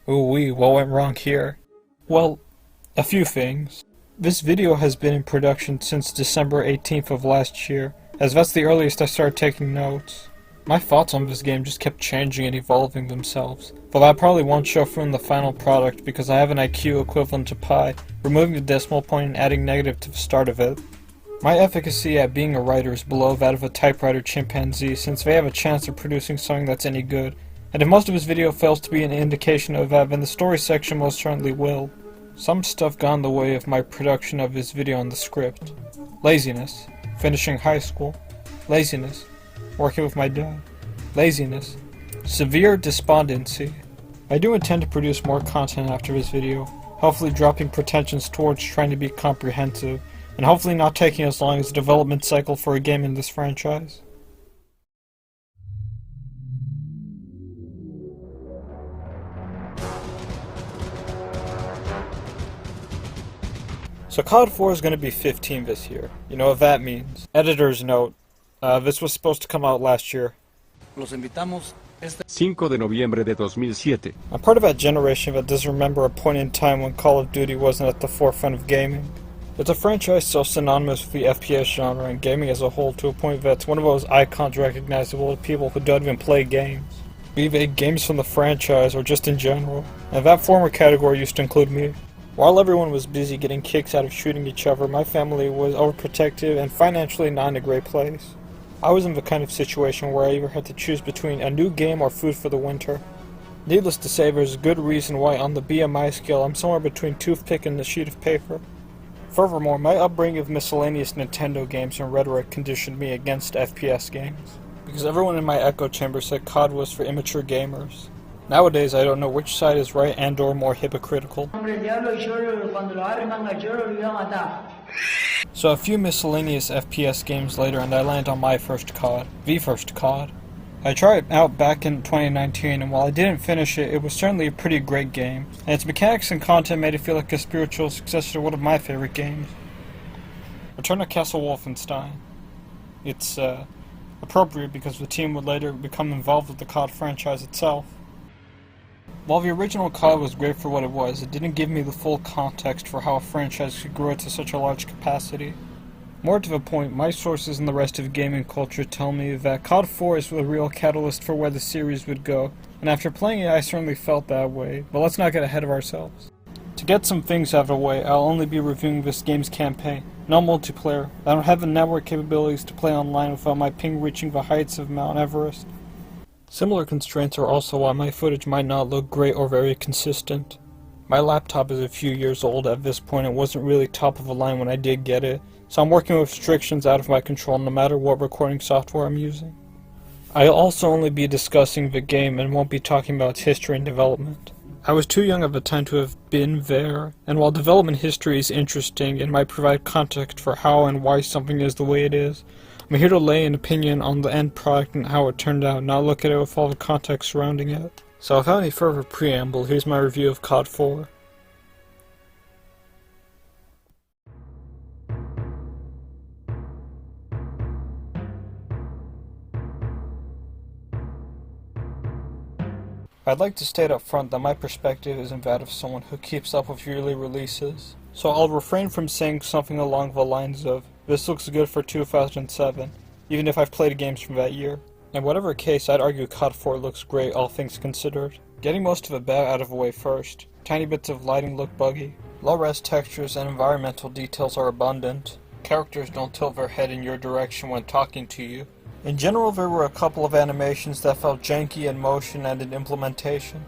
Ooh-wee, what went wrong here? Well, a few things. This video has been in production since December 18th of last year, as that's the earliest I started taking notes. My thoughts on this game just kept changing and evolving themselves, but that probably won't show through in the final product because I have an IQ equivalent to pi, removing the decimal point and adding negative to the start of it. My efficacy at being a writer is below that of a typewriter chimpanzee since they have a chance of producing something that's any good, and if most of this video fails to be an indication of that, then the story section most certainly will. Some stuff got in the way of my production of this video on the script. Laziness. Finishing high school. Laziness. Working with my dad. Laziness. Severe despondency. I do intend to produce more content after this video, hopefully dropping pretensions towards trying to be comprehensive, and hopefully not taking as long as the development cycle for a game in this franchise. So COD 4 is going to be 15 this year. You know what that means. Editor's note. This was supposed to come out last year. Los invitamos 5 de noviembre de 2007. I'm part of that generation that doesn't remember a point in time when Call of Duty wasn't at the forefront of gaming. It's a franchise so synonymous with the FPS genre and gaming as a whole to a point that it's one of those icons recognizable to people who don't even play games. Be they games from the franchise or just in general. And that former category used to include me. While everyone was busy getting kicks out of shooting each other, my family was overprotective and financially not in a great place. I was in the kind of situation where I either had to choose between a new game or food for the winter. Needless to say, there's a good reason why on the BMI scale I'm somewhere between toothpick and a sheet of paper. Furthermore, my upbringing of miscellaneous Nintendo games and rhetoric conditioned me against FPS games, because everyone in my echo chamber said COD was for immature gamers. Nowadays, I don't know which side is right and or more hypocritical. So a few miscellaneous FPS games later and I land on my first COD, the first COD. I tried it out back in 2019 and while I didn't finish it, it was certainly a pretty great game, and its mechanics and content made it feel like a spiritual successor to one of my favorite games. Return to Castle Wolfenstein. It's appropriate because the team would later become involved with the COD franchise itself. While the original COD was great for what it was, it didn't give me the full context for how a franchise could grow to such a large capacity. More to the point, my sources and the rest of gaming culture tell me that COD 4 is the real catalyst for where the series would go, and after playing it I certainly felt that way, but let's not get ahead of ourselves. To get some things out of the way, I'll only be reviewing this game's campaign, no multiplayer. I don't have the network capabilities to play online without my ping reaching the heights of Mount Everest. Similar constraints are also why my footage might not look great or very consistent. My laptop is a few years old at this point and wasn't really top of the line when I did get it, so I'm working with restrictions out of my control no matter what recording software I'm using. I'll also only be discussing the game and won't be talking about its history and development. I was too young of a time to have been there, and while development history is interesting and might provide context for how and why something is the way it is, I'm here to lay an opinion on the end product and how it turned out, not look at it with all the context surrounding it. So without any further preamble, here's my review of COD 4. I'd like to state up front that my perspective isn't that of someone who keeps up with yearly releases, so I'll refrain from saying something along the lines of, "This looks good for 2007, even if I've played games from that year." In whatever case, I'd argue COD 4 looks great, all things considered. Getting most of the bad out of the way first, tiny bits of lighting look buggy, low-res textures and environmental details are abundant, characters don't tilt their head in your direction when talking to you. In general, there were a couple of animations that felt janky in motion and in implementation.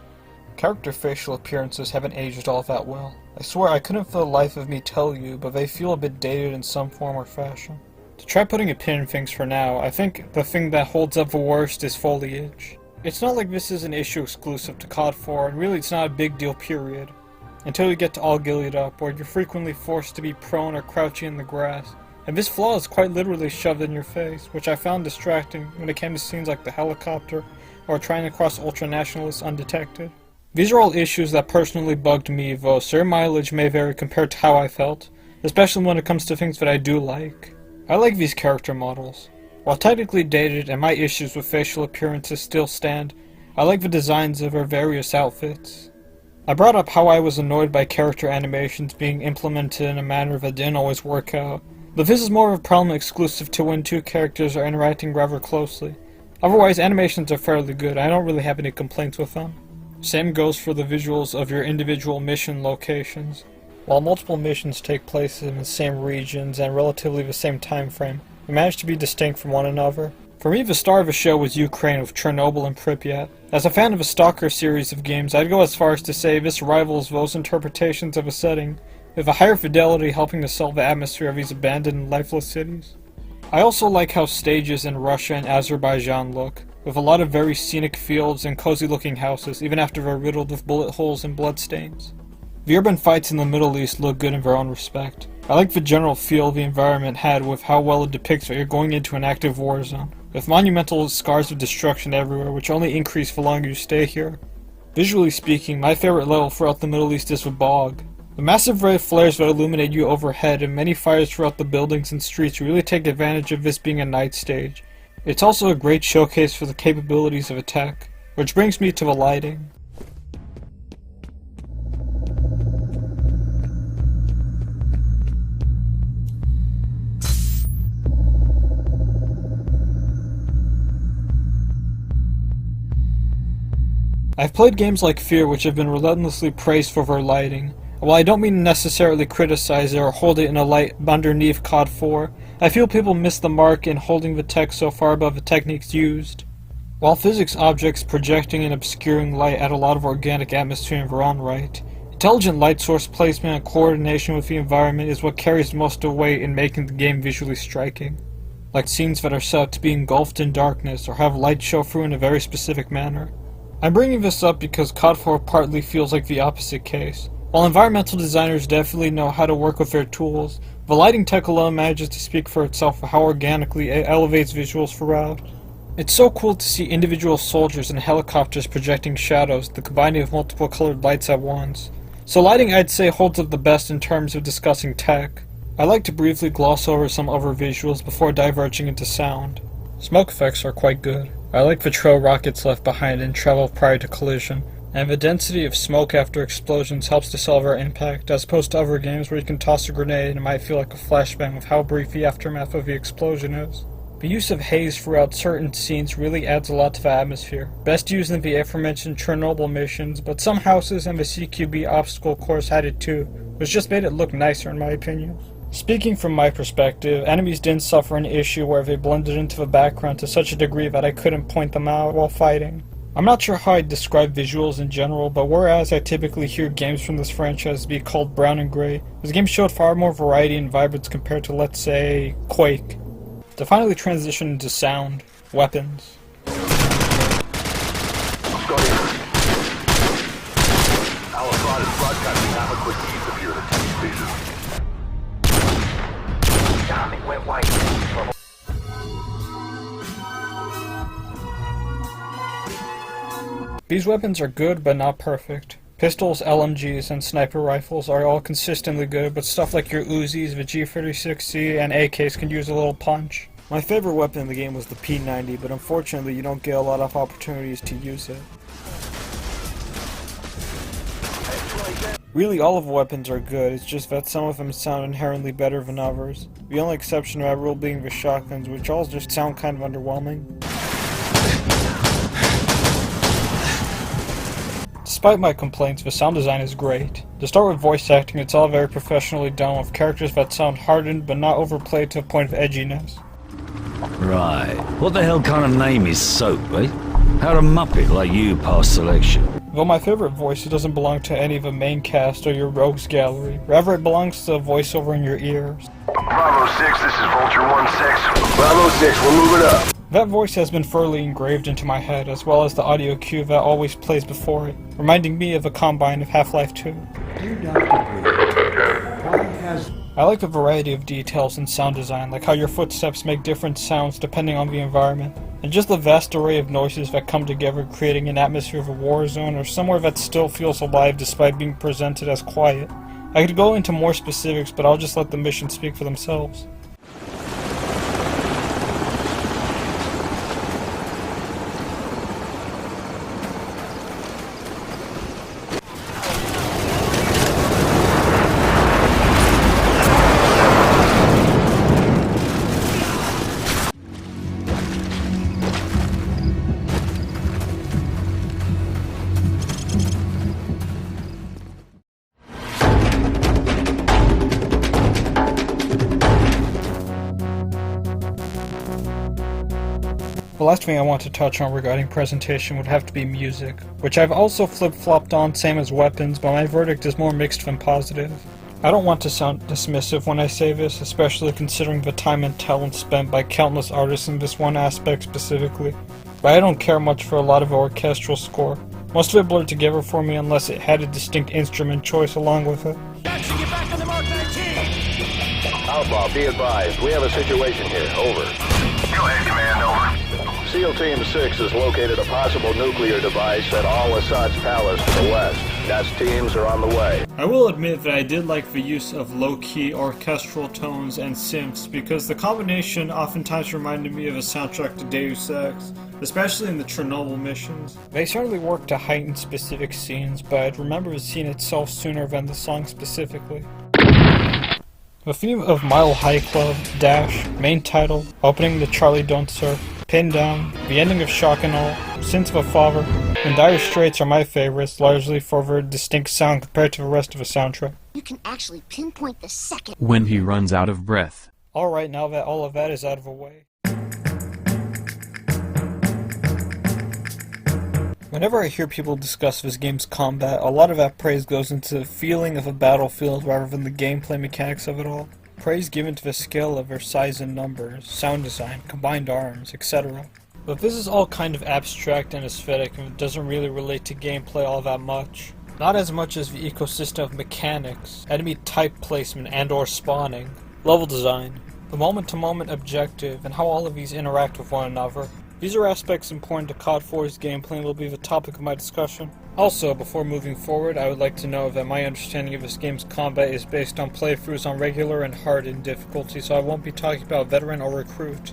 Character facial appearances haven't aged all that well. I swear I couldn't for the life of me tell you, but they feel a bit dated in some form or fashion. To try putting a pin in things for now, I think the thing that holds up the worst is foliage. It's not like this is an issue exclusive to COD 4, and really it's not a big deal period. Until you get to All Gillied Up, where you're frequently forced to be prone or crouching in the grass. And this flaw is quite literally shoved in your face, which I found distracting when it came to scenes like the helicopter, or trying to cross ultra-nationalists undetected. These are all issues that personally bugged me, though their mileage may vary compared to how I felt, especially when it comes to things that I do like. I like these character models. While technically dated and my issues with facial appearances still stand, I like the designs of their various outfits. I brought up how I was annoyed by character animations being implemented in a manner that didn't always work out, but this is more of a problem exclusive to when two characters are interacting rather closely. Otherwise, animations are fairly good. I don't really have any complaints with them. Same goes for the visuals of your individual mission locations. While multiple missions take place in the same regions and relatively the same time frame, they manage to be distinct from one another. For me, the star of the show was Ukraine with Chernobyl and Pripyat. As a fan of the Stalker series of games, I'd go as far as to say this rivals those interpretations of a setting, with a higher fidelity helping to sell the atmosphere of these abandoned and lifeless cities. I also like how stages in Russia and Azerbaijan look, with a lot of very scenic fields and cozy looking houses, even after they're riddled with bullet holes and bloodstains. The urban fights in the Middle East look good in their own respect. I like the general feel the environment had with how well it depicts that you're going into an active war zone, with monumental scars of destruction everywhere which only increase the longer you stay here. Visually speaking, my favorite level throughout the Middle East is the Bog. The massive red flares that illuminate you overhead and many fires throughout the buildings and streets really take advantage of this being a night stage. It's also a great showcase for the capabilities of a tech, which brings me to the lighting. I've played games like Fear which have been relentlessly praised for their lighting. While I don't mean to necessarily criticize it or hold it in a light underneath COD 4, I feel people miss the mark in holding the tech so far above the techniques used. While physics objects projecting and obscuring light add a lot of organic atmosphere in their own right, intelligent light source placement and coordination with the environment is what carries most of the weight in making the game visually striking. Like scenes that are set up to be engulfed in darkness or have light show through in a very specific manner. I'm bringing this up because COD 4 partly feels like the opposite case. While environmental designers definitely know how to work with their tools, the lighting tech alone manages to speak for itself for how organically it elevates visuals throughout. It's so cool to see individual soldiers and helicopters projecting shadows, the combining of multiple colored lights at once. So lighting I'd say holds up the best in terms of discussing tech. I like to briefly gloss over some other visuals before diverging into sound. Smoke effects are quite good. I like the trail rockets left behind in travel prior to collision, and the density of smoke after explosions helps to sell their impact, as opposed to other games where you can toss a grenade and it might feel like a flashbang with how brief the aftermath of the explosion is. The use of haze throughout certain scenes really adds a lot to the atmosphere, best used in the aforementioned Chernobyl missions, but some houses and the CQB obstacle course had it too, which just made it look nicer in my opinion. Speaking from my perspective, enemies didn't suffer an issue where they blended into the background to such a degree that I couldn't point them out while fighting. I'm not sure how I'd describe visuals in general, but whereas I typically hear games from this franchise be called brown and gray, this game showed far more variety and vibrance compared to, let's say, Quake. To finally transition into sound, weapons. These weapons are good but not perfect. Pistols, LMGs, and sniper rifles are all consistently good, but stuff like your Uzis, the G36C, and AKs can use a little punch. My favorite weapon in the game was the P90, but unfortunately you don't get a lot of opportunities to use it. Really, all of the weapons are good, it's just that some of them sound inherently better than others. The only exception to that rule being the shotguns, which all just sound kind of underwhelming. Despite my complaints, the sound design is great. To start with voice acting, it's all very professionally done with characters that sound hardened but not overplayed to a point of edginess. Right. What the hell kind of name is Soap, eh? How'd a muppet like you pass selection? Though my favorite voice doesn't belong to any of the main cast or your rogues gallery. Rather, it belongs to the voiceover in your ears. Bravo 6, this is Vulture 1-6. Bravo 6, we're moving up. That voice has been thoroughly engraved into my head, as well as the audio cue that always plays before it, reminding me of the Combine of Half-Life 2. I like the variety of details in sound design, like how your footsteps make different sounds depending on the environment, and just the vast array of noises that come together creating an atmosphere of a war zone or somewhere that still feels alive despite being presented as quiet. I could go into more specifics, but I'll just let the missions speak for themselves. The last thing I want to touch on regarding presentation would have to be music, which I've also flip-flopped on, same as weapons, but my verdict is more mixed than positive. I don't want to sound dismissive when I say this, especially considering the time and talent spent by countless artists in this one aspect specifically, but I don't care much for a lot of the orchestral score. Most of it blurred together for me unless it had a distinct instrument choice along with it. Outlaw, be advised. We have a situation here. Over. Go ahead, Command. Over. SEAL Team 6 has located a possible nuclear device at Al-Assad's palace to the west. NAS teams are on the way. I will admit that I did like the use of low-key orchestral tones and synths because the combination oftentimes reminded me of a soundtrack to Deus Ex, especially in the Chernobyl missions. They certainly work to heighten specific scenes, but I'd remember the scene itself sooner than the song specifically. The theme of Mile High Club, Dash, main title, opening the Charlie Don't Surf, Pin Down, the ending of Shock and All, Sins of a Father, and Dire Straits are my favorites, largely for their distinct sound compared to the rest of the soundtrack. You can actually pinpoint the second When he runs out of breath. Alright, now that all of that is out of the way. Whenever I hear people discuss this game's combat, a lot of that praise goes into the feeling of a battlefield rather than the gameplay mechanics of it all. Praise given to the scale of their size and numbers, sound design, combined arms, etc. But this is all kind of abstract and aesthetic and doesn't really relate to gameplay all that much. Not as much as the ecosystem of mechanics, enemy type placement and or spawning, level design, the moment-to-moment objective, and how all of these interact with one another. These are aspects important to COD 4's gameplay and will be the topic of my discussion. Also, before moving forward, I would like to know that my understanding of this game's combat is based on playthroughs on regular and hard in difficulty, so I won't be talking about veteran or recruit.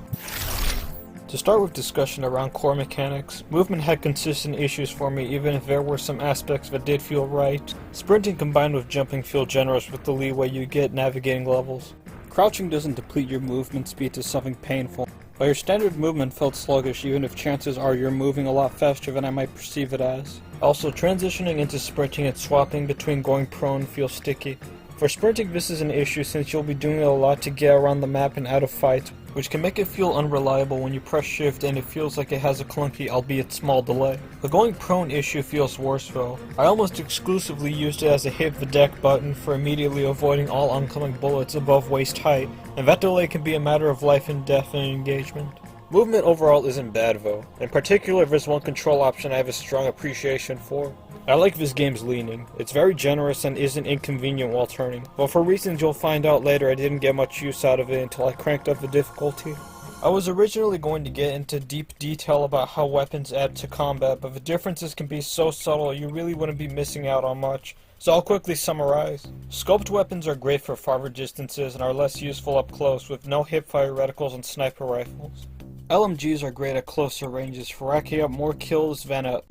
To start with discussion around core mechanics, movement had consistent issues for me even if there were some aspects that did feel right. Sprinting combined with jumping feel generous with the leeway you get navigating levels. Crouching doesn't deplete your movement speed to something painful, but your standard movement felt sluggish even if chances are you're moving a lot faster than I might perceive it as. Also, transitioning into sprinting and swapping between going prone feels sticky. For sprinting, this is an issue since you'll be doing a lot to get around the map and out of fights, which can make it feel unreliable when you press shift and it feels like it has a clunky, albeit small, delay. The going prone issue feels worse though. I almost exclusively used it as a hit the deck button for immediately avoiding all oncoming bullets above waist height, and that delay can be a matter of life and death in engagement. Movement overall isn't bad though. In particular, there's one control option I have a strong appreciation for. I like this game's leaning. It's very generous and isn't inconvenient while turning, but for reasons you'll find out later I didn't get much use out of it until I cranked up the difficulty. I was originally going to get into deep detail about how weapons add to combat, but the differences can be so subtle you really wouldn't be missing out on much, so I'll quickly summarize. Scoped weapons are great for farther distances and are less useful up close with no hipfire reticles and sniper rifles. LMGs are great at closer ranges for racking up more kills than a...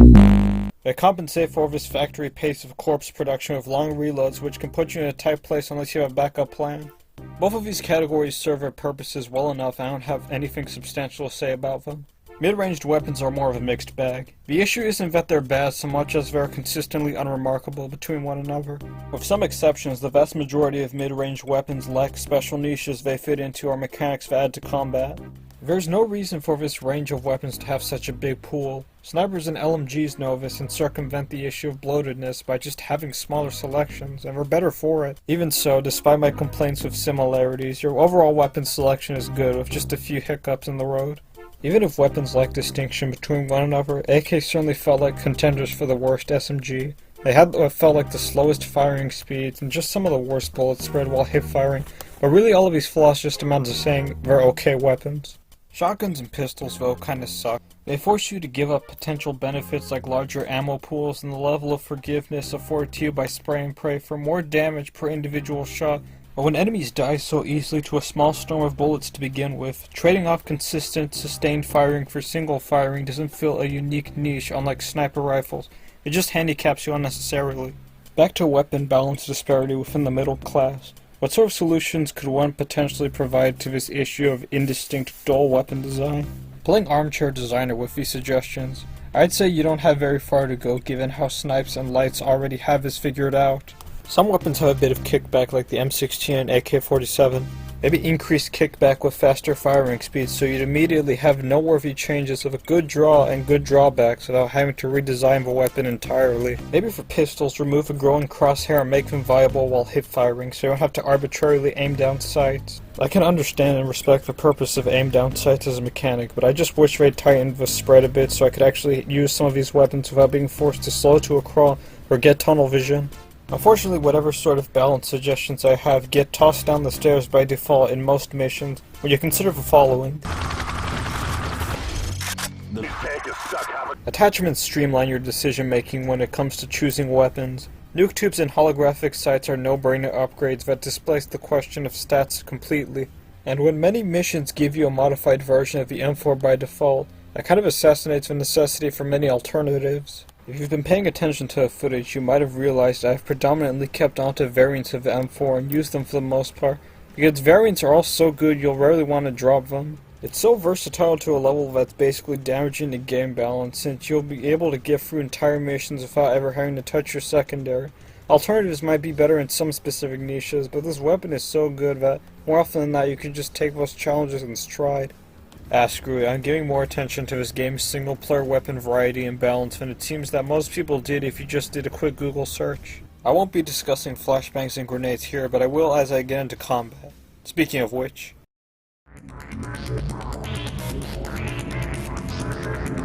They compensate for this factory pace of corpse production with long reloads which can put you in a tight place unless you have a backup plan. Both of these categories serve their purposes well enough and I don't have anything substantial to say about them. Mid-ranged weapons are more of a mixed bag. The issue isn't that they're bad so much as they're consistently unremarkable between one another. With some exceptions, the vast majority of mid-range weapons lack special niches they fit into or mechanics that add to combat. There's no reason for this range of weapons to have such a big pool. Snipers and LMGs know this and circumvent the issue of bloatedness by just having smaller selections, and we're better for it. Even so, despite my complaints with similarities, your overall weapon selection is good with just a few hiccups in the road. Even if weapons lack distinction between one another, AK certainly felt like contenders for the worst SMG. They had what felt like the slowest firing speeds and just some of the worst bullet spread while hip firing, but really all of these flaws just amount to saying they're okay weapons. Shotguns and pistols, though, kinda suck. They force you to give up potential benefits like larger ammo pools and the level of forgiveness afforded to you by spray and pray for more damage per individual shot. But when enemies die so easily to a small storm of bullets to begin with, trading off consistent, sustained firing for single firing doesn't fill a unique niche unlike sniper rifles. It just handicaps you unnecessarily. Back to weapon balance disparity within the middle class. What sort of solutions could one potentially provide to this issue of indistinct dull weapon design? Playing armchair designer with these suggestions, I'd say you don't have very far to go given how Snipes and Lights already have this figured out. Some weapons have a bit of kickback like the M16 and AK-47, Maybe increase kickback with faster firing speeds so you'd immediately have noteworthy changes of a good draw and good drawbacks without having to redesign the weapon entirely. Maybe for pistols, remove a growing crosshair and make them viable while hip firing so you don't have to arbitrarily aim down sights. I can understand and respect the purpose of aim down sights as a mechanic, but I just wish they'd tightened the spread a bit so I could actually use some of these weapons without being forced to slow to a crawl or get tunnel vision. Unfortunately, whatever sort of balance suggestions I have get tossed down the stairs by default in most missions when you consider the following. Attachments streamline your decision making when it comes to choosing weapons. Nuke tubes and holographic sights are no-brainer upgrades that displace the question of stats completely. And when many missions give you a modified version of the M4 by default, that kind of assassinates the necessity for many alternatives. If you've been paying attention to the footage, you might have realized I've predominantly kept onto variants of the M4 and used them for the most part, because variants are all so good you'll rarely want to drop them. It's so versatile to a level that's basically damaging the game balance, since you'll be able to get through entire missions without ever having to touch your secondary. Alternatives might be better in some specific niches, but this weapon is so good that more often than not you can just take those challenges in stride. Screw it, I'm giving more attention to this game's single-player weapon variety and balance than it seems that most people did if you just did a quick Google search. I won't be discussing flashbangs and grenades here, but I will as I get into combat. Speaking of which...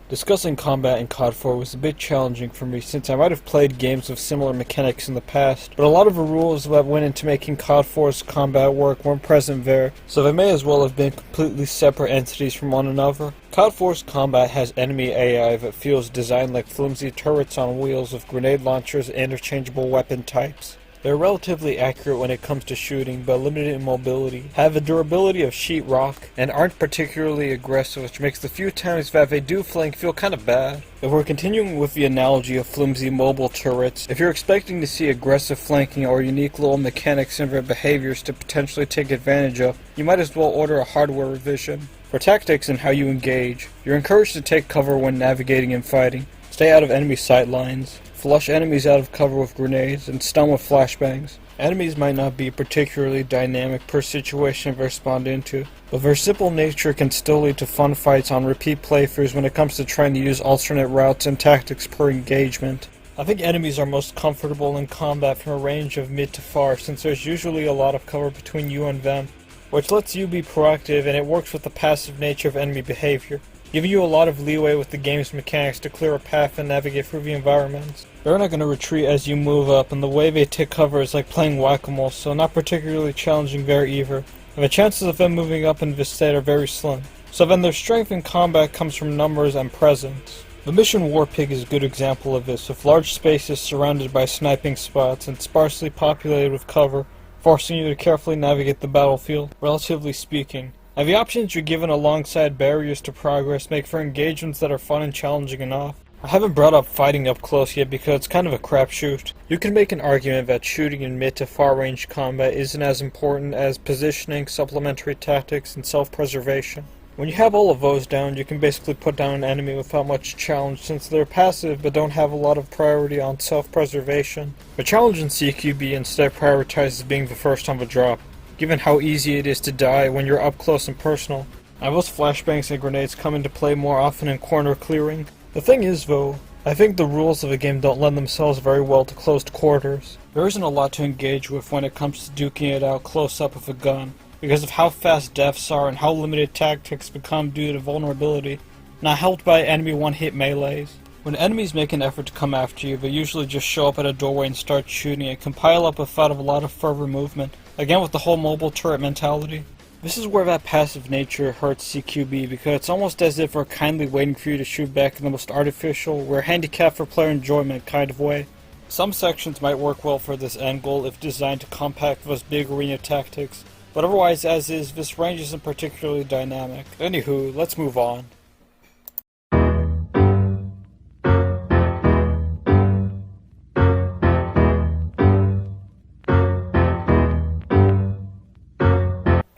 Discussing combat in COD 4 was a bit challenging for me since I might have played games with similar mechanics in the past, but a lot of the rules that went into making COD 4's combat work weren't present there, so they may as well have been completely separate entities from one another. COD 4's combat has enemy AI that feels designed like flimsy turrets on wheels with grenade launchers and interchangeable weapon types. They're relatively accurate when it comes to shooting, but limited in mobility, have the durability of sheetrock, and aren't particularly aggressive, which makes the few times that they do flank feel kinda bad. If we're continuing with the analogy of flimsy mobile turrets, if you're expecting to see aggressive flanking or unique little mechanics in their behaviors to potentially take advantage of, you might as well order a hardware revision. For tactics and how you engage, you're encouraged to take cover when navigating and fighting, stay out of enemy sight lines, flush enemies out of cover with grenades, and stun with flashbangs. Enemies might not be particularly dynamic per situation they respond into, but their simple nature can still lead to fun fights on repeat playthroughs when it comes to trying to use alternate routes and tactics per engagement. I think enemies are most comfortable in combat from a range of mid to far, since there's usually a lot of cover between you and them, which lets you be proactive and it works with the passive nature of enemy behavior, giving you a lot of leeway with the game's mechanics to clear a path and navigate through the environments. They're not going to retreat as you move up, and the way they take cover is like playing whack-a-mole, so not particularly challenging there either, and the chances of them moving up in this state are very slim. So then their strength in combat comes from numbers and presence. The mission Warpig is a good example of this, with large spaces surrounded by sniping spots and sparsely populated with cover, forcing you to carefully navigate the battlefield, relatively speaking. And the options you're given alongside barriers to progress make for engagements that are fun and challenging enough. I haven't brought up fighting up close yet because it's kind of a crapshoot. You can make an argument that shooting in mid to far range combat isn't as important as positioning, supplementary tactics, and self-preservation. When you have all of those down, you can basically put down an enemy without much challenge since they're passive but don't have a lot of priority on self-preservation. The challenge in CQB instead prioritizes being the first on the drop, given how easy it is to die when you're up close and personal. Now those flashbangs and grenades come into play more often in corner clearing. The thing is though, I think the rules of the game don't lend themselves very well to closed quarters. There isn't a lot to engage with when it comes to duking it out close up with a gun, because of how fast deaths are and how limited tactics become due to vulnerability, not helped by enemy one-hit melees. When enemies make an effort to come after you, they usually just show up at a doorway and start shooting and can pile up without a lot of further movement, again with the whole mobile turret mentality. This is where that passive nature hurts CQB, because it's almost as if we're kindly waiting for you to shoot back in the most artificial, we're handicapped for player enjoyment kind of way. Some sections might work well for this end goal if designed to compact those big arena tactics, but otherwise as is, this range isn't particularly dynamic. Anywho, let's move on.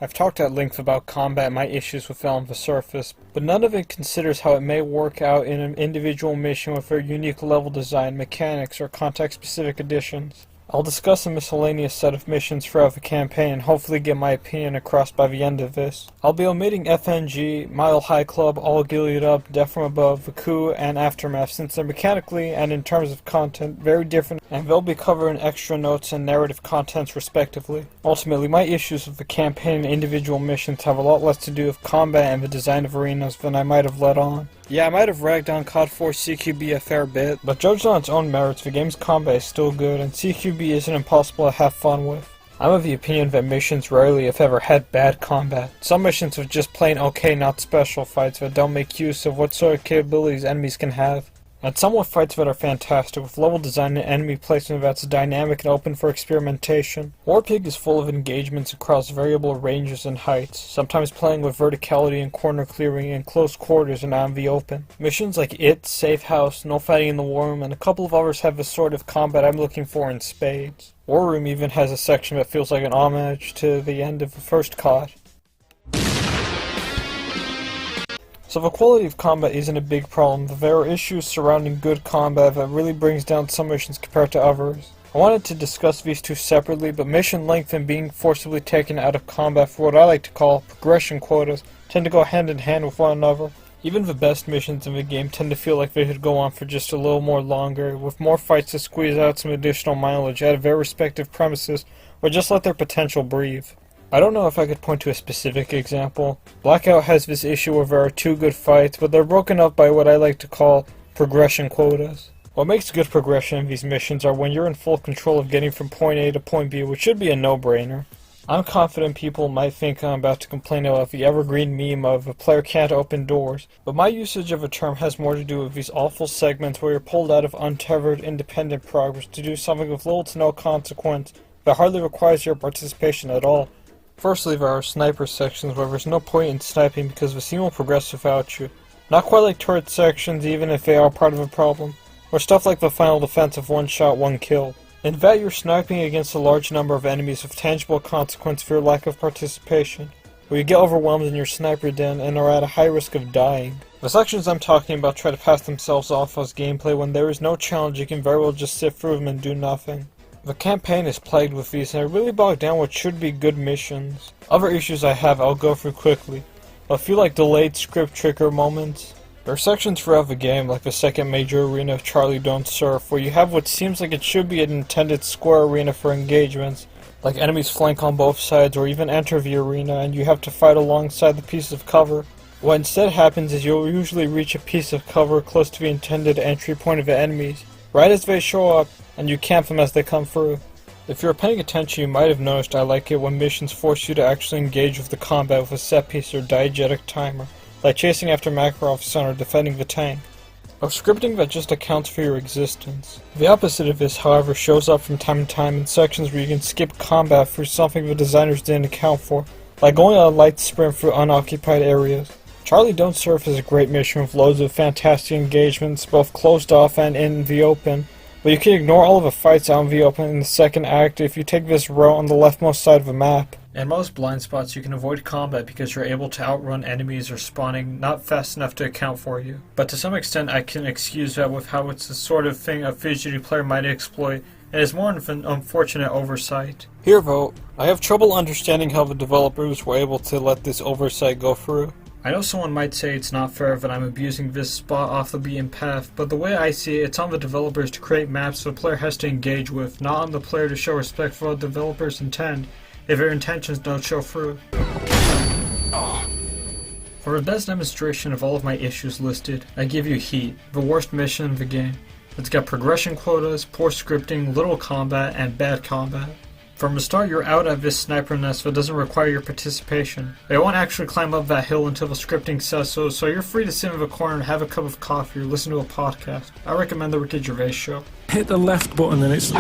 I've talked at length about combat and my issues with it on the surface, but none of it considers how it may work out in an individual mission with their unique level design, mechanics, or context-specific additions. I'll discuss a miscellaneous set of missions throughout the campaign and hopefully get my opinion across by the end of this. I'll be omitting FNG, Mile High Club, All Gilead Up, Death from Above, The Coup, and Aftermath since they're mechanically and in terms of content very different, and they'll be covering extra notes and narrative contents respectively. Ultimately, my issues with the campaign and individual missions have a lot less to do with combat and the design of arenas than I might have let on. Yeah, I might have ragged on COD 4 CQB a fair bit, but judged on its own merits, the game's combat is still good, and CQB isn't impossible to have fun with. I'm of the opinion that missions rarely, if ever, had bad combat. Some missions are just plain okay, not special fights that don't make use of what sort of capabilities enemies can have. And some with fights that are fantastic, with level design and enemy placement that's dynamic and open for experimentation. Warpig is full of engagements across variable ranges and heights, sometimes playing with verticality and corner clearing in close quarters and out in the open. Missions like It, Safe House, No Fighting in the War Room, and a couple of others have the sort of combat I'm looking for in spades. War Room even has a section that feels like an homage to the end of the first COD. So the quality of combat isn't a big problem, but there are issues surrounding good combat that really brings down some missions compared to others. I wanted to discuss these two separately, but mission length and being forcibly taken out of combat for what I like to call progression quotas tend to go hand in hand with one another. Even the best missions in the game tend to feel like they could go on for just a little more longer, with more fights to squeeze out some additional mileage out of their respective premises, or just let their potential breathe. I don't know if I could point to a specific example. Blackout has this issue where there are two good fights, but they're broken up by what I like to call progression quotas. What makes good progression in these missions are when you're in full control of getting from point A to point B, which should be a no-brainer. I'm confident people might think I'm about to complain about the evergreen meme of a player can't open doors, but my usage of the term has more to do with these awful segments where you're pulled out of untethered independent progress to do something with little to no consequence that hardly requires your participation at all. Firstly, there are sniper sections where there's no point in sniping because the scene will progress without you. Not quite like turret sections, even if they are part of a problem, or stuff like the final defense of one shot, one kill. In that you're sniping against a large number of enemies with tangible consequence for your lack of participation, where you get overwhelmed in your sniper den and are at a high risk of dying. The sections I'm talking about try to pass themselves off as gameplay when there is no challenge. You can very well just sit through them and do nothing. The campaign is plagued with these, and it really bogged down what should be good missions. Other issues I have I'll go through quickly. I feel like delayed script trigger moments. There are sections throughout the game, like the second major arena of Charlie Don't Surf, where you have what seems like it should be an intended square arena for engagements, like enemies flank on both sides or even enter the arena and you have to fight alongside the piece of cover. What instead happens is you'll usually reach a piece of cover close to the intended entry point of the enemies, right as they show up, and you camp them as they come through. If you're paying attention, you might have noticed I like it when missions force you to actually engage with the combat with a set piece or diegetic timer, like chasing after Makarov's son or defending the tank, or scripting that just accounts for your existence. The opposite of this, however, shows up from time to time in sections where you can skip combat for something the designers didn't account for, like going on a light sprint through unoccupied areas. Charlie Don't Surf is a great mission with loads of fantastic engagements, both closed off and in the open, but you can ignore all of the fights out in the open in the second act if you take this route on the leftmost side of the map. In most blind spots you can avoid combat because you're able to outrun enemies or spawning not fast enough to account for you. But to some extent I can excuse that with how it's the sort of thing a fidgety player might exploit, and is more of an unfortunate oversight. Here though, I have trouble understanding how the developers were able to let this oversight go through. I know someone might say it's not fair that I'm abusing this spot off the beaten path, but the way I see it, it's on the developers to create maps the player has to engage with, not on the player to show respect for what developers intend, if their intentions don't show through. For the best demonstration of all of my issues listed, I give you Heat, the worst mission in the game. It's got progression quotas, poor scripting, little combat, and bad combat. From the start, you're out at this sniper nest that doesn't require your participation. They won't actually climb up that hill until the scripting says so, so you're free to sit in the corner and have a cup of coffee or listen to a podcast. I recommend the Ricky Gervais show. Hit the left button and it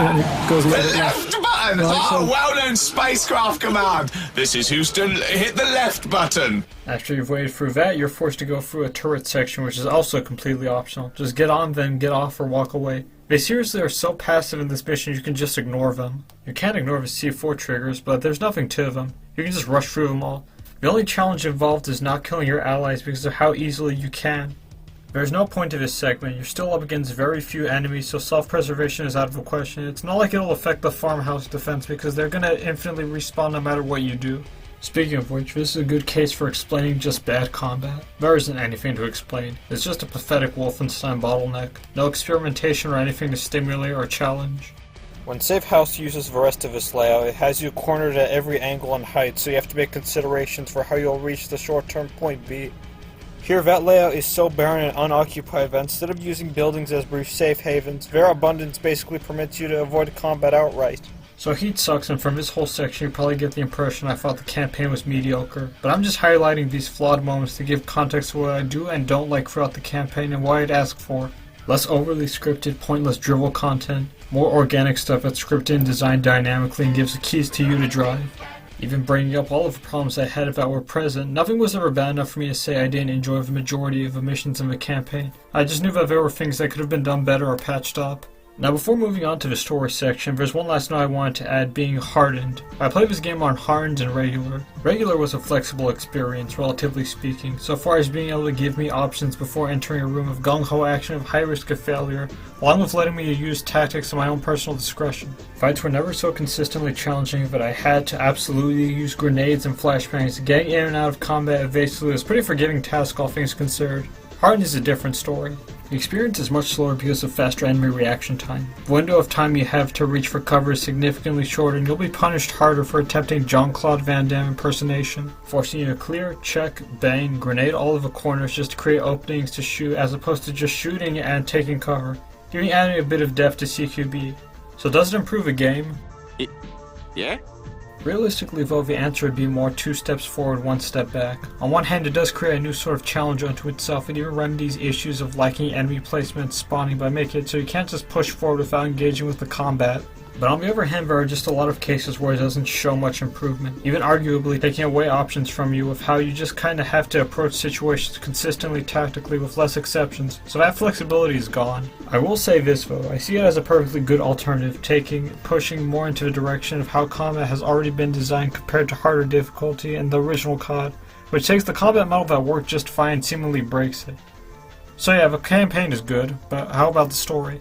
goes a little bit left. Left button! Right, so well-known spacecraft command! This is Houston, hit the left button! After you've waded through that, you're forced to go through a turret section, which is also completely optional. Just get on, then get off or walk away. They seriously are so passive in this mission you can just ignore them. You can't ignore the C4 triggers, but there's nothing to them. You can just rush through them all. The only challenge involved is not killing your allies because of how easily you can. There's no point to this segment, you're still up against very few enemies, so self-preservation is out of the question. It's not like it'll affect the farmhouse defense because they're gonna infinitely respawn no matter what you do. Speaking of which, this is a good case for explaining just bad combat. There isn't anything to explain. It's just a pathetic Wolfenstein bottleneck. No experimentation or anything to stimulate or challenge. When Safe House uses the rest of this layout, it has you cornered at every angle and height, so you have to make considerations for how you'll reach the short-term point B. Here, that layout is so barren and unoccupied that instead of using buildings as brief safe havens, their abundance basically permits you to avoid combat outright. So heat sucks, and from this whole section you probably get the impression I thought the campaign was mediocre, but I'm just highlighting these flawed moments to give context to what I do and don't like throughout the campaign and why I'd ask for. Less overly scripted, pointless drivel content, more organic stuff that's scripted and designed dynamically and gives the keys to you to drive. Even bringing up all of the problems I had that were present, nothing was ever bad enough for me to say I didn't enjoy the majority of the missions in the campaign. I just knew that there were things that could have been done better or patched up. Now before moving on to the story section, there's one last note I wanted to add, being hardened. I played this game on hardened and regular. Regular was a flexible experience, relatively speaking, so far as being able to give me options before entering a room of gung-ho action of high risk of failure, along with letting me use tactics of my own personal discretion. Fights were never so consistently challenging that I had to absolutely use grenades and flashbangs. Getting in and out of combat evasively was a pretty forgiving task, all things considered. Hardened is a different story. The experience is much slower because of faster enemy reaction time. The window of time you have to reach for cover is significantly shorter, and you'll be punished harder for attempting Jean-Claude Van Damme impersonation, forcing you to clear, check, bang, grenade all of the corners just to create openings to shoot, as opposed to just shooting and taking cover, giving the enemy a bit of depth to CQB. So does it improve a game? Yeah? Realistically though, the answer would be more 2 steps forward, 1 step back. On one hand, it does create a new sort of challenge unto itself. It even remedies issues of lacking enemy placement and spawning by making it so you can't just push forward without engaging with the combat. But on the other hand, there are just a lot of cases where it doesn't show much improvement, even arguably taking away options from you of how you just kinda have to approach situations consistently tactically with less exceptions, so that flexibility is gone. I will say this though, I see it as a perfectly good alternative, pushing more into the direction of how combat has already been designed compared to harder difficulty in the original COD, which takes the combat model that worked just fine and seemingly breaks it. So yeah, the campaign is good, but how about the story?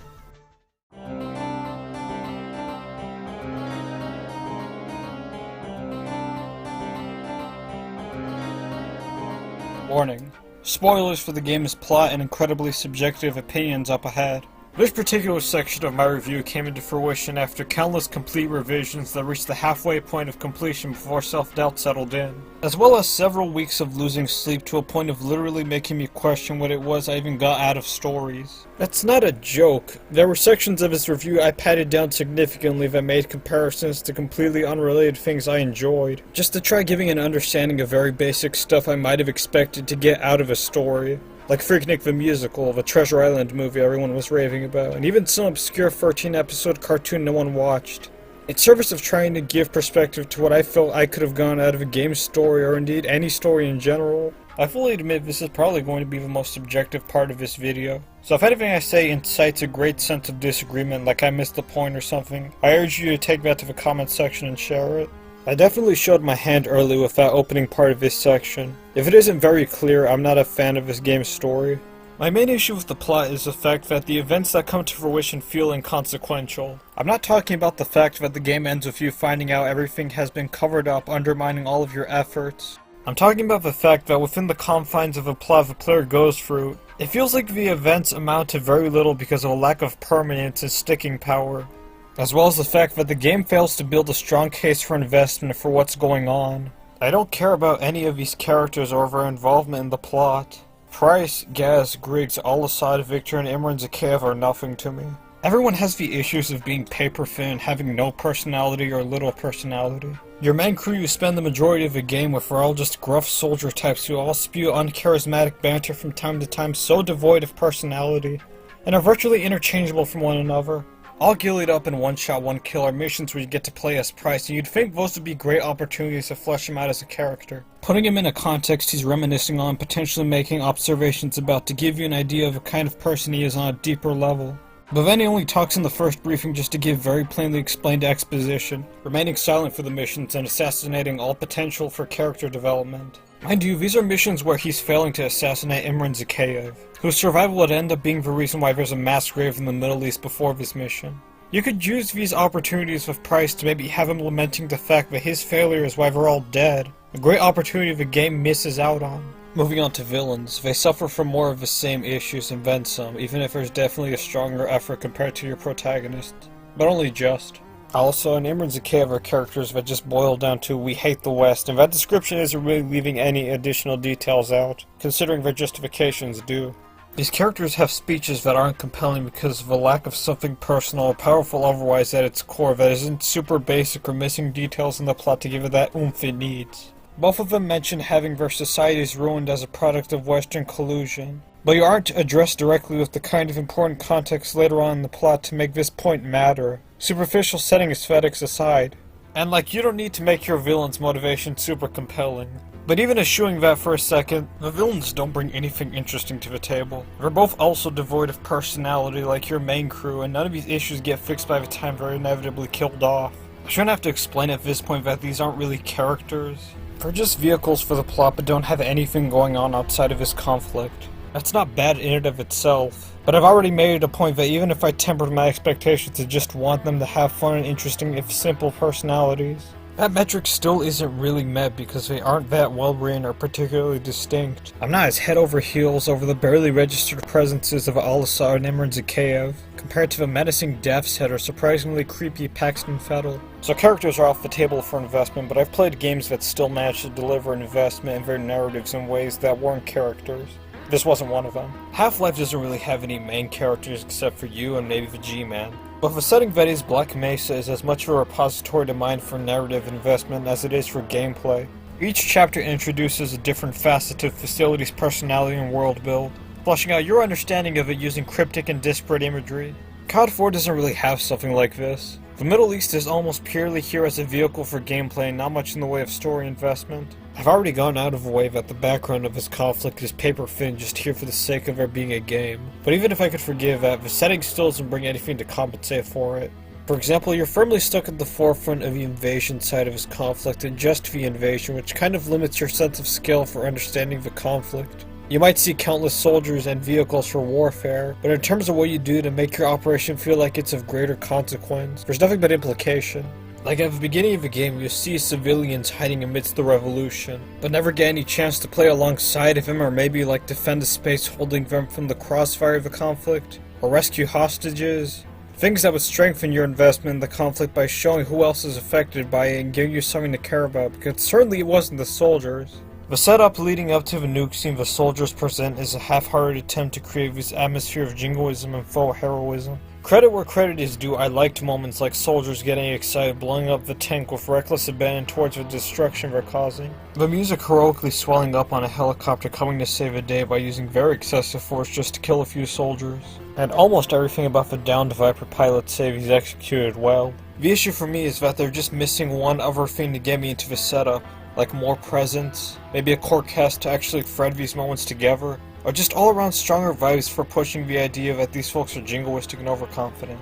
Warning. Spoilers for the game's plot and incredibly subjective opinions up ahead. This particular section of my review came into fruition after countless complete revisions that reached the halfway point of completion before self-doubt settled in, as well as several weeks of losing sleep to a point of literally making me question what it was I even got out of stories. That's not a joke. There were sections of this review I patted down significantly that made comparisons to completely unrelated things I enjoyed, just to try giving an understanding of very basic stuff I might have expected to get out of a story. Like Freaknik the Musical, the Treasure Island movie everyone was raving about, and even some obscure 13-episode cartoon no one watched. In service of trying to give perspective to what I felt I could have gone out of a game's story, or indeed any story in general, I fully admit this is probably going to be the most subjective part of this video. So if anything I say incites a great sense of disagreement, like I missed the point or something, I urge you to take that to the comment section and share it. I definitely showed my hand early with that opening part of this section. If it isn't very clear, I'm not a fan of this game's story. My main issue with the plot is the fact that the events that come to fruition feel inconsequential. I'm not talking about the fact that the game ends with you finding out everything has been covered up, undermining all of your efforts. I'm talking about the fact that within the confines of the plot the player goes through, it feels like the events amount to very little because of a lack of permanence and sticking power, as well as the fact that the game fails to build a strong case for investment for what's going on. I don't care about any of these characters or their involvement in the plot. Price, Gaz, Griggs, Al-Assad, Victor, and Imran Zakhaev are nothing to me. Everyone has the issues of being paper thin, having no personality or little personality. Your main crew you spend the majority of the game with are all just gruff soldier types who all spew uncharismatic banter from time to time so devoid of personality, and are virtually interchangeable from one another. All gillied up in one-shot, one-kill are missions where you get to play as Price, and you'd think those would be great opportunities to flesh him out as a character. Putting him in a context he's reminiscing on, potentially making observations about to give you an idea of the kind of person he is on a deeper level. But then he only talks in the first briefing just to give very plainly explained exposition, remaining silent for the missions and assassinating all potential for character development. Mind you, these are missions where he's failing to assassinate Imran Zakhaev, whose survival would end up being the reason why there's a mass grave in the Middle East before this mission. You could use these opportunities with Price to maybe have him lamenting the fact that his failure is why they're all dead, a great opportunity the game misses out on. Moving on to villains, they suffer from more of the same issues and then some, even if there's definitely a stronger effort compared to your protagonist, but only just. Also, and Imran Zakhaev are characters that just boil down to "we hate the West," and that description isn't really leaving any additional details out, considering their justifications do. These characters have speeches that aren't compelling because of a lack of something personal or powerful otherwise at its core that isn't super basic or missing details in the plot to give it that oomph it needs. Both of them mention having their societies ruined as a product of Western collusion, but you aren't addressed directly with the kind of important context later on in the plot to make this point matter, superficial setting aesthetics aside. And you don't need to make your villain's motivation super compelling. But even eschewing that for a second, the villains don't bring anything interesting to the table. They're both also devoid of personality like your main crew, and none of these issues get fixed by the time they're inevitably killed off. I shouldn't have to explain at this point that these aren't really characters. They're just vehicles for the plot but don't have anything going on outside of this conflict. That's not bad in and of itself, but I've already made it a point that even if I tempered my expectations to just want them to have fun and interesting if simple personalities, that metric still isn't really met because they aren't that well written or particularly distinct. I'm not as head over heels over the barely registered presences of Al-Assad and Imran Zakhaev, compared to the menacing Death's Head or surprisingly creepy Paxton Fettel. So characters are off the table for investment, but I've played games that still manage to deliver an investment in their narratives in ways that weren't characters. This wasn't one of them. Half-Life doesn't really have any main characters except for you and maybe the G-Man. But the setting that is Black Mesa is as much of a repository to mine for narrative investment as it is for gameplay. Each chapter introduces a different facet to the facility's personality and world build, fleshing out your understanding of it using cryptic and disparate imagery. COD 4 doesn't really have something like this. The Middle East is almost purely here as a vehicle for gameplay and not much in the way of story investment. I've already gone out of the way that the background of this conflict is paper thin just here for the sake of there being a game. But even if I could forgive that, the setting still doesn't bring anything to compensate for it. For example, you're firmly stuck at the forefront of the invasion side of this conflict and just the invasion, which kind of limits your sense of skill for understanding the conflict. You might see countless soldiers and vehicles for warfare, but in terms of what you do to make your operation feel like it's of greater consequence, there's nothing but implication. Like at the beginning of the game, you see civilians hiding amidst the revolution, but never get any chance to play alongside of them or maybe defend the space holding them from the crossfire of the conflict, or rescue hostages. Things that would strengthen your investment in the conflict by showing who else is affected by it and giving you something to care about, because certainly it wasn't the soldiers. The setup leading up to the nuke scene the soldiers present is a half-hearted attempt to create this atmosphere of jingoism and faux heroism. Credit where credit is due, I liked moments like soldiers getting excited blowing up the tank with reckless abandon towards the destruction they're causing. The music heroically swelling up on a helicopter coming to save a day by using very excessive force just to kill a few soldiers. And almost everything about the downed Viper pilot save is executed well. The issue for me is that they're just missing one other thing to get me into the setup. Like more presence, maybe a core cast to actually thread these moments together, or just all-around stronger vibes for pushing the idea that these folks are jingoistic and overconfident.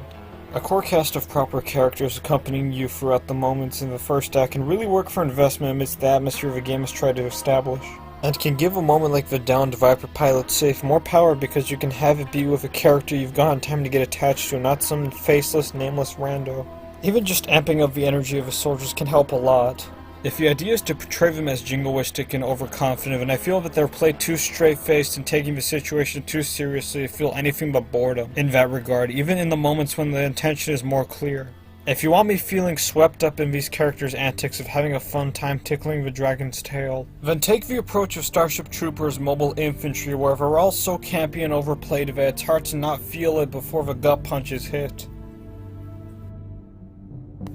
A core cast of proper characters accompanying you throughout the moments in the first act can really work for investment amidst the atmosphere the game has tried to establish, and can give a moment like the downed Viper pilot safe more power because you can have it be with a character you've gone time to get attached to, not some faceless, nameless rando. Even just amping up the energy of the soldiers can help a lot. If the idea is to portray them as jingoistic and overconfident, and I feel that they're played too straight-faced and taking the situation too seriously, I feel anything but boredom in that regard, even in the moments when the intention is more clear. If you want me feeling swept up in these characters' antics of having a fun time tickling the dragon's tail, then take the approach of Starship Troopers Mobile Infantry, where they're all so campy and overplayed that it's hard to not feel it before the gut punch is hit.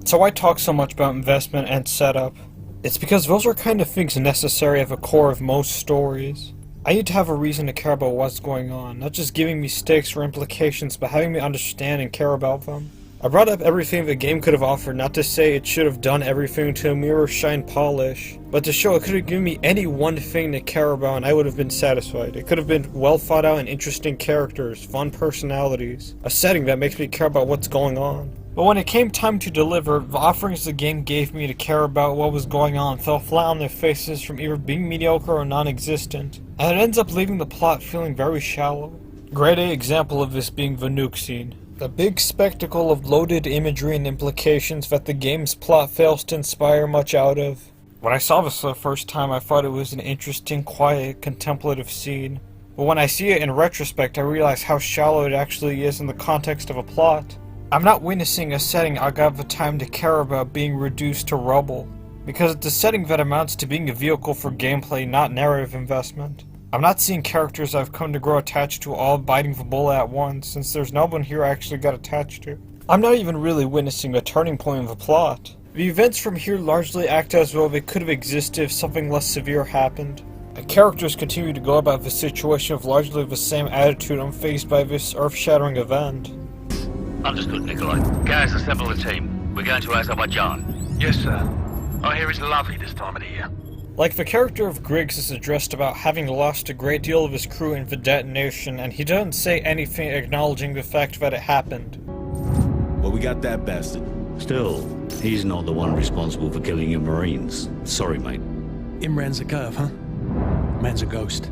So why talk so much about investment and setup? It's because those are kind of things necessary at the core of most stories. I need to have a reason to care about what's going on, not just giving me stakes or implications, but having me understand and care about them. I brought up everything the game could have offered, not to say it should have done everything to a mirror shine polish, but to show it could have given me any one thing to care about and I would have been satisfied. It could have been well thought out and interesting characters, fun personalities, a setting that makes me care about what's going on. But when it came time to deliver, the offerings the game gave me to care about what was going on fell flat on their faces from either being mediocre or non-existent, and it ends up leaving the plot feeling very shallow. Grade A example of this being the nuke scene. The big spectacle of loaded imagery and implications that the game's plot fails to inspire much out of. When I saw this for the first time, I thought it was an interesting, quiet, contemplative scene. But when I see it in retrospect, I realize how shallow it actually is in the context of a plot. I'm not witnessing a setting I got the time to care about being reduced to rubble, because it's a setting that amounts to being a vehicle for gameplay, not narrative investment. I'm not seeing characters I've come to grow attached to all biting the bullet at once, since there's no one here I actually got attached to. I'm not even really witnessing a turning point of the plot. The events from here largely act as though they could have existed if something less severe happened. The characters continue to go about the situation with largely the same attitude unfazed by this earth-shattering event. Understood, Nikolai. Guys, assemble the team. We're going to Azerbaijan. Yes, sir. I hear it's lovely this time of the year. Like, the character of Griggs is addressed about having lost a great deal of his crew in the detonation, and he doesn't say anything acknowledging the fact that it happened. Well, we got that bastard. Still, he's not the one responsible for killing your Marines. Sorry, mate. Imran's a curve, huh? Man's a ghost.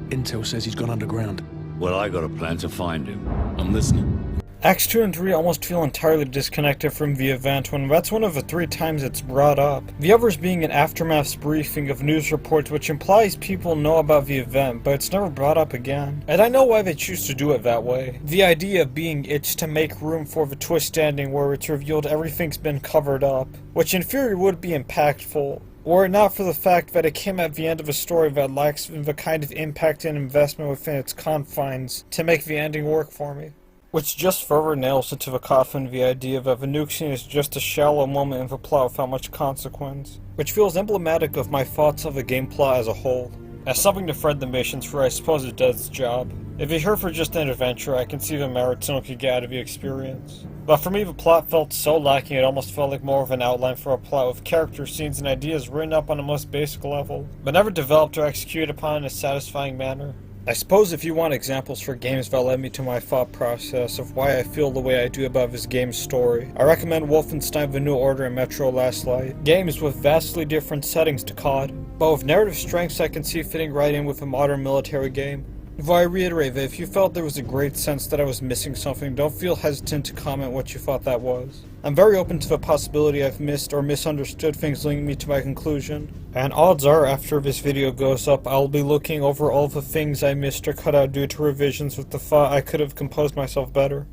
Intel says he's gone underground. Well, I got a plan to find him. I'm listening. Acts 2 and 3 almost feel entirely disconnected from the event when that's one of the 3 times it's brought up. The others being an aftermath briefing of news reports which implies people know about the event, but it's never brought up again. And I know why they choose to do it that way. The idea being it's to make room for the twist ending where it's revealed everything's been covered up, which in theory would be impactful, were it not for the fact that it came at the end of a story that lacks the kind of impact and investment within its confines to make the ending work for me. Which just further nails into the coffin the idea that the nuke scene is just a shallow moment in the plot without much consequence, which feels emblematic of my thoughts of the game plot as a whole. As something to thread the missions for, I suppose it does its job. If you're here for just an adventure, I can see the merits someone could get out of the experience. But for me, the plot felt so lacking it almost felt like more of an outline for a plot with characters, scenes, and ideas written up on the most basic level, but never developed or executed upon in a satisfying manner. I suppose if you want examples for games that led me to my thought process of why I feel the way I do about this game's story, I recommend Wolfenstein: The New Order and Metro Last Light, games with vastly different settings to COD, but with narrative strengths I can see fitting right in with a modern military game. Though I reiterate that if you felt there was a great sense that I was missing something, don't feel hesitant to comment what you thought that was. I'm very open to the possibility I've missed or misunderstood things leading me to my conclusion, and odds are after this video goes up I'll be looking over all the things I missed or cut out due to revisions with the thought I could have composed myself better.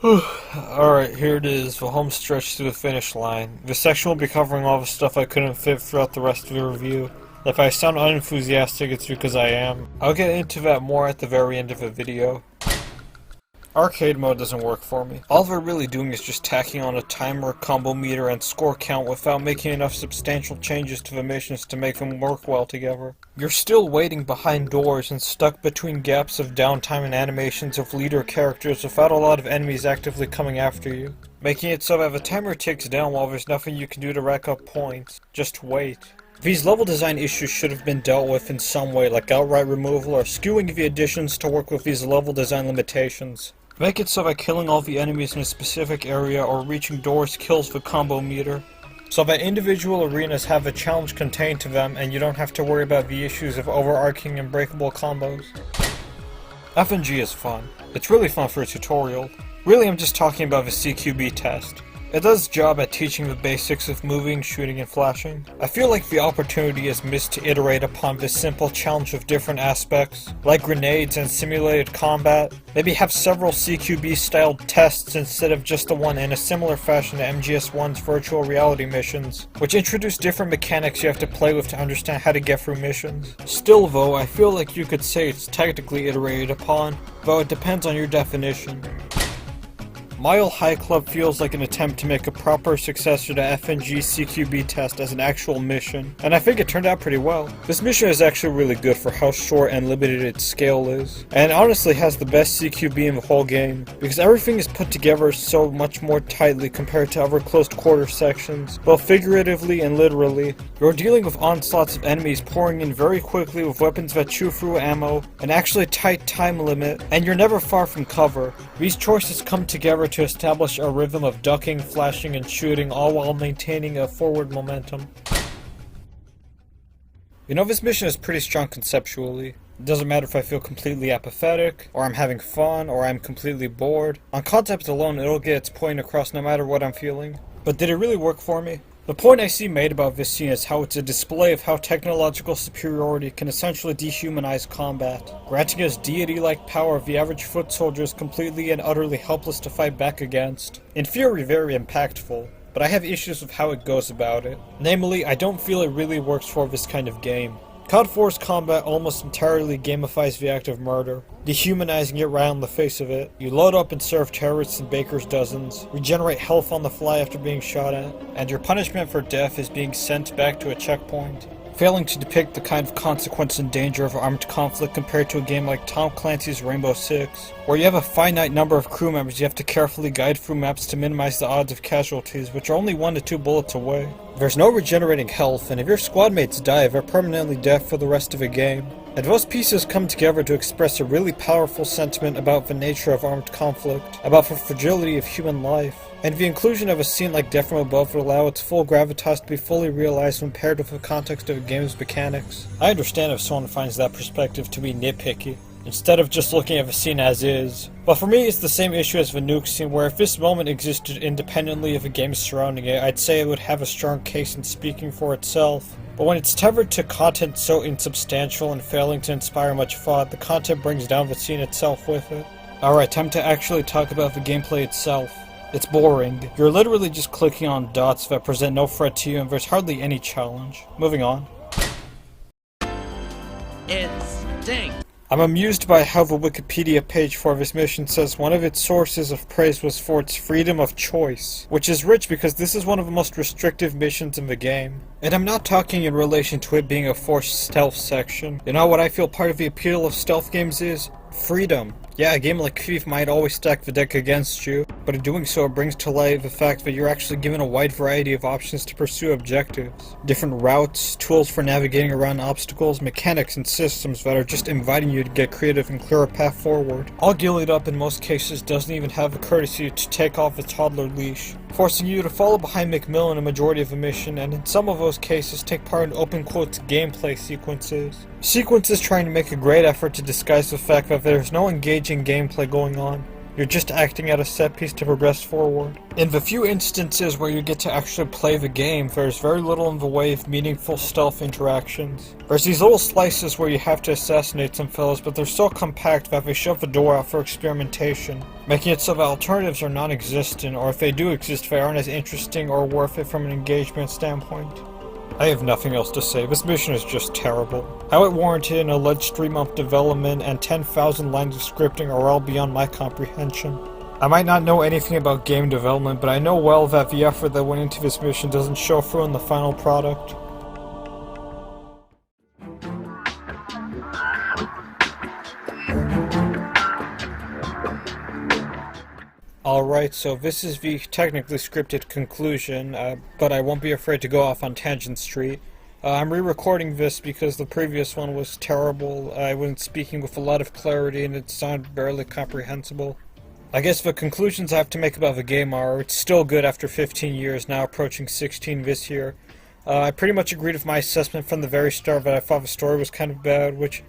Alright, here it is, the home stretch to the finish line. This section will be covering all the stuff I couldn't fit throughout the rest of the review. If I sound unenthusiastic, it's because I am. I'll get into that more at the very end of the video. Arcade mode doesn't work for me. All they're really doing is just tacking on a timer, combo meter, and score count without making enough substantial changes to the missions to make them work well together. You're still waiting behind doors and stuck between gaps of downtime and animations of leader characters without a lot of enemies actively coming after you, making it so that the timer ticks down while there's nothing you can do to rack up points. Just wait. These level design issues should have been dealt with in some way, like outright removal or skewing the additions to work with these level design limitations. Make it so that killing all the enemies in a specific area or reaching doors kills the combo meter, so that individual arenas have a challenge contained to them and you don't have to worry about the issues of overarching and breakable combos. FNG is fun. It's really fun for a tutorial. Really, I'm just talking about the CQB test. It does its job at teaching the basics of moving, shooting, and flashing. I feel like the opportunity is missed to iterate upon this simple challenge of different aspects, like grenades and simulated combat. Maybe have several CQB-styled tests instead of just the one in a similar fashion to MGS1's virtual reality missions, which introduce different mechanics you have to play with to understand how to get through missions. Still though, I feel like you could say it's technically iterated upon, though it depends on your definition. Mile High Club feels like an attempt to make a proper successor to FNG's CQB test as an actual mission, and I think it turned out pretty well. This mission is actually really good for how short and limited its scale is, and honestly has the best CQB in the whole game, because everything is put together so much more tightly compared to other close quarter sections, both figuratively and literally. You're dealing with onslaughts of enemies pouring in very quickly with weapons that chew through ammo, an actually tight time limit, and you're never far from cover. These choices come together to establish a rhythm of ducking, flashing, and shooting, all while maintaining a forward momentum. You know, this mission is pretty strong conceptually. It doesn't matter if I feel completely apathetic, or I'm having fun, or I'm completely bored. On concept alone, it'll get its point across no matter what I'm feeling. But did it really work for me? The point I see made about this scene is how it's a display of how technological superiority can essentially dehumanize combat, granting us deity-like power the average foot soldier is completely and utterly helpless to fight back against. In theory, very impactful, but I have issues with how it goes about it. Namely, I don't feel it really works for this kind of game. COD 4's combat almost entirely gamifies the act of murder, dehumanizing it right on the face of it. You load up and serve terrorists in baker's dozens, regenerate health on the fly after being shot at, and your punishment for death is being sent back to a checkpoint, failing to depict the kind of consequence and danger of armed conflict compared to a game like Tom Clancy's Rainbow Six, where you have a finite number of crew members you have to carefully guide through maps to minimize the odds of casualties, which are only 1 to 2 bullets away. There's no regenerating health, and if your squad mates die, they're permanently dead for the rest of the game. And those pieces come together to express a really powerful sentiment about the nature of armed conflict, about the fragility of human life, and the inclusion of a scene like Death from Above would allow its full gravitas to be fully realized when paired with the context of the game's mechanics. I understand if someone finds that perspective to be nitpicky, instead of just looking at the scene as is. But for me, it's the same issue as the nuke scene, where if this moment existed independently of the game surrounding it, I'd say it would have a strong case in speaking for itself. But when it's tethered to content so insubstantial and failing to inspire much thought, the content brings down the scene itself with it. Alright, time to actually talk about the gameplay itself. It's boring. You're literally just clicking on dots that present no threat to you, and there's hardly any challenge. Moving on. It stinks. I'm amused by how the Wikipedia page for this mission says one of its sources of praise was for its freedom of choice, which is rich because this is one of the most restrictive missions in the game. And I'm not talking in relation to it being a forced stealth section. You know what I feel part of the appeal of stealth games is? Freedom. Yeah, a game like Thief might always stack the deck against you, but in doing so it brings to light the fact that you're actually given a wide variety of options to pursue objectives. Different routes, tools for navigating around obstacles, mechanics and systems that are just inviting you to get creative and clear a path forward. All Gillied Up in most cases doesn't even have the courtesy to take off a toddler leash, forcing you to follow behind McMillan a majority of the mission, and in some of those cases take part in open quotes gameplay sequences. Sequences trying to make a great effort to disguise the fact that there's no engaging gameplay going on. You're just acting at a set piece to progress forward. In the few instances where you get to actually play the game, there's very little in the way of meaningful stealth interactions. There's these little slices where you have to assassinate some fellas, but they're so compact that they shut the door out for experimentation, making it so that alternatives are non-existent, or if they do exist, they aren't as interesting or worth it from an engagement standpoint. I have nothing else to say. This mission is just terrible. How it warranted an alleged 3-month development and 10,000 lines of scripting are all beyond my comprehension. I might not know anything about game development, but I know well that the effort that went into this mission doesn't show through in the final product. Alright, so this is the technically scripted conclusion, but I won't be afraid to go off on Tangent Street. I'm re-recording this because the previous one was terrible. I wasn't speaking with a lot of clarity and it sounded barely comprehensible. I guess the conclusions I have to make about the game are, it's still good after 15 years, now approaching 16 this year. I pretty much agreed with my assessment from the very start that I thought the story was kind of bad, which,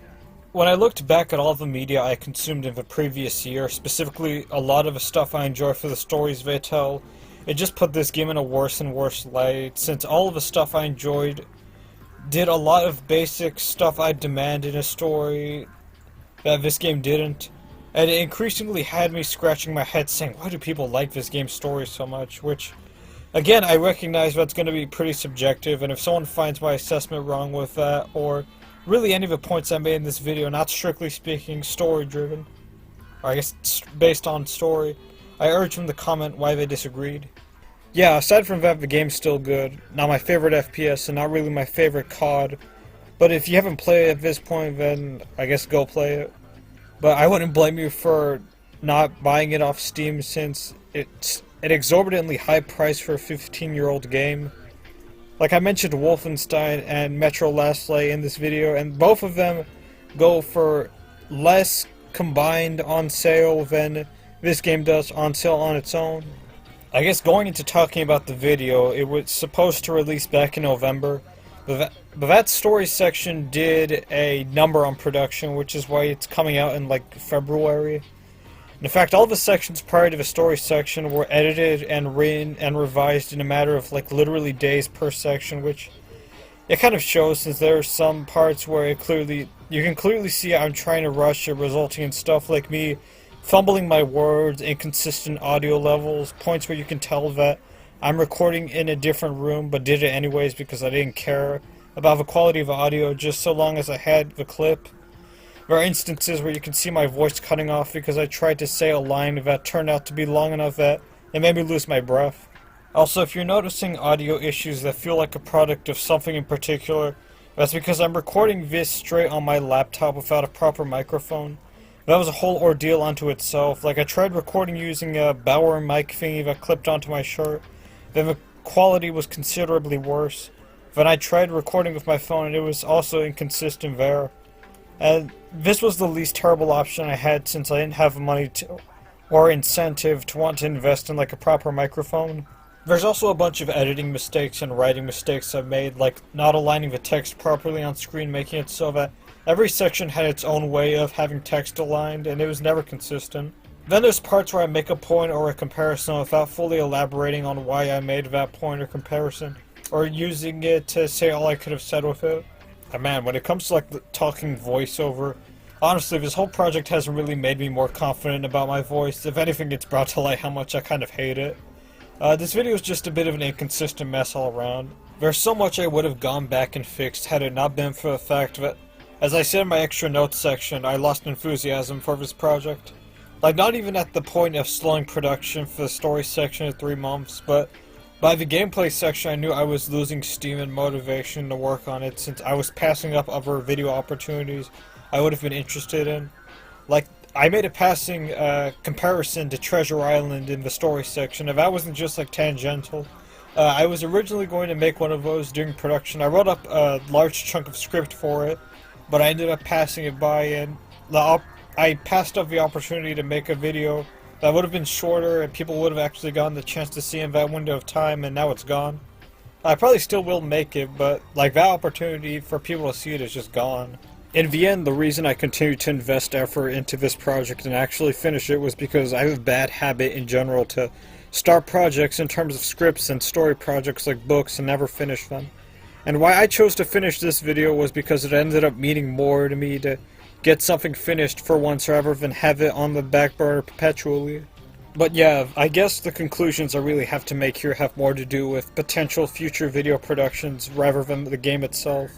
when I looked back at all the media I consumed in the previous year, specifically a lot of the stuff I enjoy for the stories they tell, it just put this game in a worse and worse light, since all of the stuff I enjoyed did a lot of basic stuff I demand in a story that this game didn't. And it increasingly had me scratching my head saying, why do people like this game's story so much? Which, again, I recognize that's going to be pretty subjective, and if someone finds my assessment wrong with that, or really any of the points I made in this video, not strictly speaking story-driven, or I guess based on story, I urge them to comment why they disagreed. Yeah, aside from that, the game's still good. Not my favorite FPS and not really my favorite COD. But if you haven't played it at this point, then I guess go play it. But I wouldn't blame you for not buying it off Steam since it's an exorbitantly high price for a 15-year-old game. Like I mentioned Wolfenstein and Metro Last Light in this video, and both of them go for less combined on sale than this game does on sale on its own. I guess going into talking about the video, it was supposed to release back in November, but that story section did a number on production, which is why it's coming out in like February. In fact, all the sections prior to the story section were edited and written and revised in a matter of like literally days per section, which it kind of shows since there are some parts where you can clearly see I'm trying to rush it, resulting in stuff like me fumbling my words, inconsistent audio levels, points where you can tell that I'm recording in a different room but did it anyways because I didn't care about the quality of the audio just so long as I had the clip. There are instances where you can see my voice cutting off because I tried to say a line that turned out to be long enough that it made me lose my breath. Also, if you're noticing audio issues that feel like a product of something in particular, that's because I'm recording this straight on my laptop without a proper microphone. That was a whole ordeal unto itself. Like, I tried recording using a Bauer mic thingy that clipped onto my shirt, then the quality was considerably worse. Then I tried recording with my phone and it was also inconsistent there. And this was the least terrible option I had since I didn't have money or incentive to want to invest in like a proper microphone. There's also a bunch of editing mistakes and writing mistakes I've made, like not aligning the text properly on screen, making it so that every section had its own way of having text aligned, and it was never consistent. Then there's parts where I make a point or a comparison without fully elaborating on why I made that point or comparison, or using it to say all I could have said with it. And man, when it comes to like the talking voiceover, honestly, this whole project hasn't really made me more confident about my voice. If anything, it's brought to light how much I kind of hate it. This video is just a bit of an inconsistent mess all around. There's so much I would have gone back and fixed had it not been for the fact that, as I said in my extra notes section, I lost enthusiasm for this project. Like, not even at the point of slowing production for the story section in 3 months, but by the gameplay section I knew I was losing steam and motivation to work on it since I was passing up other video opportunities I would have been interested in. Like, I made a passing comparison to Treasure Island in the story section, and that wasn't just like tangential. I was originally going to make one of those during production. I wrote up a large chunk of script for it, but I ended up passing it by, and I passed up the opportunity to make a video that would have been shorter and people would have actually gotten the chance to see in that window of time, and now it's gone. I probably still will make it, but like that opportunity for people to see it is just gone. In the end, the reason I continued to invest effort into this project and actually finish it was because I have a bad habit in general to start projects in terms of scripts and story projects like books and never finish them. And why I chose to finish this video was because it ended up meaning more to me to get something finished for once rather than have it on the back burner perpetually. But yeah, I guess the conclusions I really have to make here have more to do with potential future video productions rather than the game itself.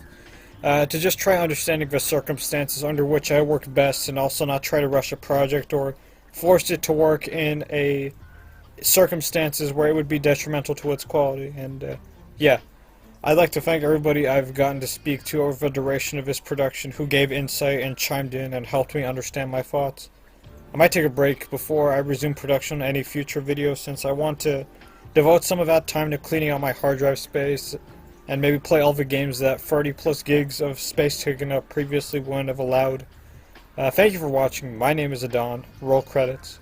To just try understanding the circumstances under which I work best and also not try to rush a project or force it to work in a circumstances where it would be detrimental to its quality. And yeah, I'd like to thank everybody I've gotten to speak to over the duration of this production who gave insight and chimed in and helped me understand my thoughts. I might take a break before I resume production on any future videos since I want to devote some of that time to cleaning out my hard drive space and maybe play all the games that 30 plus gigs of space taken up previously wouldn't have allowed. Thank you for watching. My name is Adon. Roll credits.